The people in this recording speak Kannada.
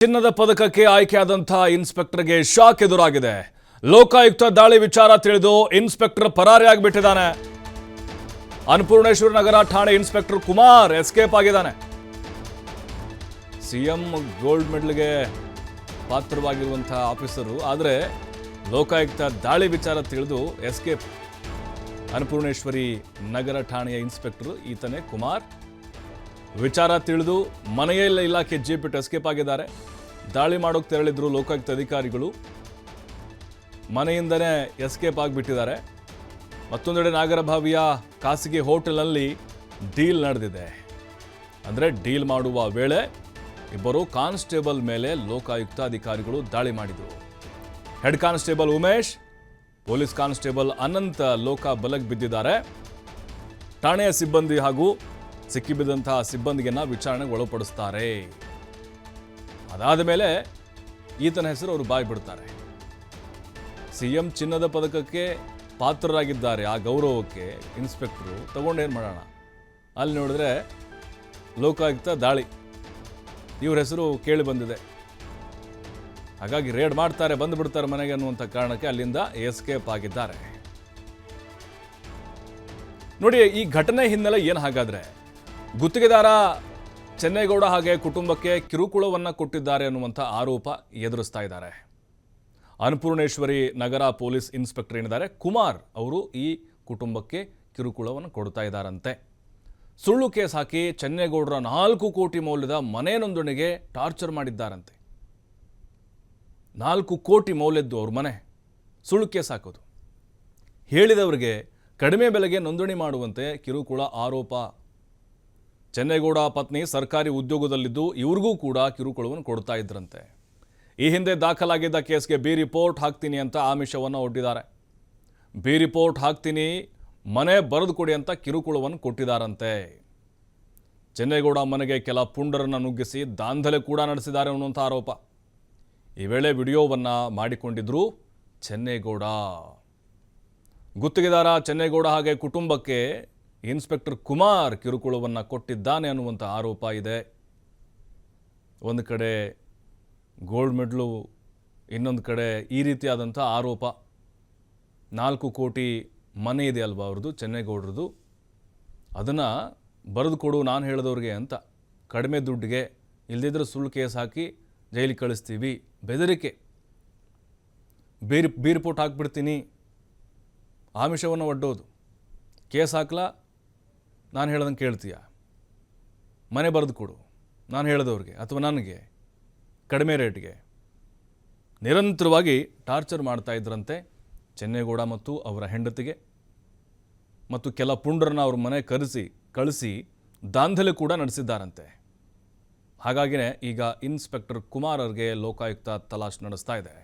ಚಿನ್ನದ ಪದಕಕ್ಕೆ ಆಯ್ಕೆಯಾದಂತಹ ಇನ್ಸ್ಪೆಕ್ಟರ್ಗೆ ಶಾಕ್ ಎದುರಾಗಿದೆ. ಲೋಕಾಯುಕ್ತ ದಾಳಿ ವಿಚಾರ ತಿಳಿದು ಇನ್ಸ್ಪೆಕ್ಟರ್ ಪರಾರಿಯಾಗಿಬಿಟ್ಟಿದ್ದಾನೆ. ಅನ್ನಪೂರ್ಣೇಶ್ವರ ನಗರ ಠಾಣೆ ಇನ್ಸ್ಪೆಕ್ಟರ್ ಕುಮಾರ್ ಎಸ್ಕೇಪ್ ಆಗಿದ್ದಾನೆ. ಸಿಎಂ ಗೋಲ್ಡ್ ಮೆಡಲ್ಗೆ ಪಾತ್ರವಾಗಿರುವಂತಹ ಆಫೀಸರು, ಆದರೆ ಲೋಕಾಯುಕ್ತ ದಾಳಿ ವಿಚಾರ ತಿಳಿದು ಎಸ್ಕೇಪ್. ಅನ್ನಪೂರ್ಣೇಶ್ವರಿ ನಗರ ಠಾಣೆಯ ಇನ್ಸ್ಪೆಕ್ಟರ್ ಈತನೇ ಕುಮಾರ್. ವಿಚಾರ ತಿಳಿದು ಮನೆಯಲ್ಲ ಇಲಾಖೆ ಜೀಪ್ ಬಿಟ್ಟು ಎಸ್ಕೇಪ್ ಆಗಿದ್ದಾರೆ. ದಾಳಿ ಮಾಡೋಕೆ ತೆರಳಿದ್ರು ಲೋಕಾಯುಕ್ತ ಅಧಿಕಾರಿಗಳು, ಮನೆಯಿಂದನೇ ಎಸ್ಕೇಪ್ ಆಗಿಬಿಟ್ಟಿದ್ದಾರೆ. ಮತ್ತೊಂದೆಡೆ ನಾಗರಭಾವಿಯ ಖಾಸಗಿ ಹೋಟೆಲ್ನಲ್ಲಿ ಡೀಲ್ ನಡೆದಿದೆ. ಅಂದರೆ ಡೀಲ್ ಮಾಡುವ ವೇಳೆ ಇಬ್ಬರು ಕಾನ್ಸ್ಟೇಬಲ್ ಮೇಲೆ ಲೋಕಾಯುಕ್ತ ಅಧಿಕಾರಿಗಳು ದಾಳಿ ಮಾಡಿದರು. Head constable Umesh, police constable Anant ಲೋಕ ಬಲಕ್ಕೆ ಬಿದ್ದಿದ್ದಾರೆ. ಠಾಣೆಯ ಸಿಬ್ಬಂದಿ ಹಾಗೂ ಸಿಕ್ಕಿಬಿದ್ದಂತಹ ಸಿಬ್ಬಂದಿಗೆನ್ನ ವಿಚಾರಣೆಗೆ ಒಳಪಡಿಸ್ತಾರೆ. ಅದಾದ ಮೇಲೆ ಈತನ ಹೆಸರು ಅವರು ಬಾಯಿ ಬಿಡ್ತಾರೆ. ಸಿಎಂ ಚಿನ್ನದ ಪದಕಕ್ಕೆ ಪಾತ್ರರಾಗಿದ್ದಾರೆ. ಆ ಗೌರವಕ್ಕೆ ಇನ್ಸ್ಪೆಕ್ಟರು ತಗೊಂಡೇನು ಮಾಡೋಣ, ಅಲ್ಲಿ ನೋಡಿದ್ರೆ ಲೋಕಾಯುಕ್ತ ದಾಳಿ, ಇವ್ರ ಹೆಸರು ಕೇಳಿ ಬಂದಿದೆ. ಹಾಗಾಗಿ ರೇಡ್ ಮಾಡ್ತಾರೆ, ಬಂದುಬಿಡ್ತಾರೆ ಮನೆಗೆ ಅನ್ನುವಂಥ ಕಾರಣಕ್ಕೆ ಅಲ್ಲಿಂದ ಎಸ್ಕೇಪ್ ಆಗಿದ್ದಾರೆ. ನೋಡಿ, ಈ ಘಟನೆ ಹಿನ್ನೆಲೆ ಏನು ಹಾಗಾದ್ರೆ? ಗುತ್ತಿಗೆದಾರ ಚೆನ್ನೇಗೌಡ ಹಾಗೆ ಕುಟುಂಬಕ್ಕೆ ಕಿರುಕುಳವನ್ನು ಕೊಟ್ಟಿದ್ದಾರೆ ಅನ್ನುವಂಥ ಆರೋಪ ಎದುರಿಸ್ತಾ ಇದ್ದಾರೆ. ಅನ್ನಪೂರ್ಣೇಶ್ವರಿ ನಗರ ಪೊಲೀಸ್ ಇನ್ಸ್ಪೆಕ್ಟರ್ ಏನಿದ್ದಾರೆ ಕುಮಾರ್, ಅವರು ಈ ಕುಟುಂಬಕ್ಕೆ ಕಿರುಕುಳವನ್ನು ಕೊಡ್ತಾ ಇದ್ದಾರಂತೆ. ಸುಳ್ಳು ಕೇಸ್ ಹಾಕಿ ಚೆನ್ನೇಗೌಡರ 4 ಕೋಟಿ ಮೌಲ್ಯದ ಮನೆ ನೋಂದಣಿಗೆ ಟಾರ್ಚರ್ ಮಾಡಿದ್ದಾರಂತೆ. 4 ಕೋಟಿ ಮೌಲ್ಯದ್ದು ಅವ್ರ ಮನೆ ಸುಳ್ಳು ಕೇಸ್ ಹಾಕೋದು, ಹೇಳಿದವರಿಗೆ ಕಡಿಮೆ ಬೆಲೆಗೆ ನೋಂದಣಿ ಮಾಡುವಂತೆ ಕಿರುಕುಳ ಆರೋಪ. ಚೆನ್ನೇಗೌಡ ಪತ್ನಿ ಸರ್ಕಾರಿ ಉದ್ಯೋಗದಲ್ಲಿದ್ದು ಇವ್ರಿಗೂ ಕೂಡ ಕಿರುಕುಳವನ್ನು ಕೊಡ್ತಾ ಇದ್ರಂತೆ. ಈ ಹಿಂದೆ ದಾಖಲಾಗಿದ್ದ ಕೇಸ್ಗೆ ಬಿ ರಿಪೋರ್ಟ್ ಹಾಕ್ತೀನಿ ಅಂತ ಆಮಿಷವನ್ನು ಒಡ್ಡಿದ್ದಾರೆ. ಬಿ ರಿಪೋರ್ಟ್ ಹಾಕ್ತೀನಿ, ಮನೆ ಬರೆದು ಕೊಡಿ ಅಂತ ಕಿರುಕುಳವನ್ನು ಕೊಟ್ಟಿದ್ದಾರಂತೆ. ಚೆನ್ನೇಗೌಡ ಮನೆಗೆ ಕೆಲ ಪುಂಡರನ್ನು ನುಗ್ಗಿಸಿ ದಾಂಧಲೆ ಕೂಡ ನಡೆಸಿದ್ದಾರೆ ಅನ್ನುವಂಥ ಆರೋಪ. ಈ ವೇಳೆ ವಿಡಿಯೋವನ್ನು ಮಾಡಿಕೊಂಡಿದ್ರು ಚೆನ್ನೇಗೌಡ. ಗುತ್ತಿಗೆದಾರ ಚೆನ್ನೇಗೌಡ ಹಾಗೆ ಕುಟುಂಬಕ್ಕೆ ಇನ್ಸ್ಪೆಕ್ಟರ್ ಕುಮಾರ್ ಕಿರುಕುಳವನ್ನು ಕೊಟ್ಟಿದ್ದಾನೆ ಅನ್ನುವಂಥ ಆರೋಪ ಇದೆ. ಒಂದು ಕಡೆ ಗೋಲ್ಡ್ ಮೆಡಲು, ಇನ್ನೊಂದು ಕಡೆ ಈ ರೀತಿಯಾದಂಥ ಆರೋಪ. 4 ಕೋಟಿ ಮನೆ ಇದೆ ಅಲ್ವಾ ಅವ್ರದ್ದು, ಚೆನ್ನೇಗೌಡರದು, ಅದನ್ನು ಬರೆದು ಕೊಡು ನಾನು ಹೇಳಿದವ್ರಿಗೆ ಅಂತ, ಕಡಿಮೆ ದುಡ್ಡಿಗೆ, ಇಲ್ಲದಿದ್ದರೆ ಸುಳ್ಳು ಕೇಸ್ ಹಾಕಿ ಜೈಲಿಗೆ ಕಳಿಸ್ತೀವಿ, ಬೆದರಿಕೆ, ಬಿ ರಿಪೋರ್ಟ್ ಹಾಕ್ಬಿಡ್ತೀನಿ, ಆಮಿಷವನ್ನು ಒಡ್ಡೋದು. ಕೇಸ್ ಹಾಕ್ಲಾ, ನಾನು ಹೇಳ್ದಂಗೆ ಕೇಳ್ತೀಯ, ಮನೆ ಬರೆದು ಕೊಡು ನಾನು ಹೇಳಿದವ್ರಿಗೆ ಅಥವಾ ನನಗೆ ಕಡಿಮೆ ರೇಟ್ಗೆ, ನಿರಂತರವಾಗಿ ಟಾರ್ಚರ್ ಮಾಡ್ತಾ ಇದ್ರಂತೆ ಚೆನ್ನೇಗೌಡ ಮತ್ತು ಅವರ ಹೆಂಡತಿಗೆ. ಮತ್ತು ಕೆಲ ಪುಂಡರನ್ನ ಅವ್ರ ಮನೆ ಕಳಿಸಿ ದಾಂಧಲೆ ಕೂಡ ನಡೆಸಿದ್ದಾರಂತೆ. ಹಾಗಾಗಿನೇ ಈಗ ಇನ್ಸ್ಪೆಕ್ಟರ್ ಕುಮಾರ್ ಅವರಿಗೆ ಲೋಕಾಯುಕ್ತ ತಲಾಶ್ ನಡೆಸ್ತಾ ಇದೆ.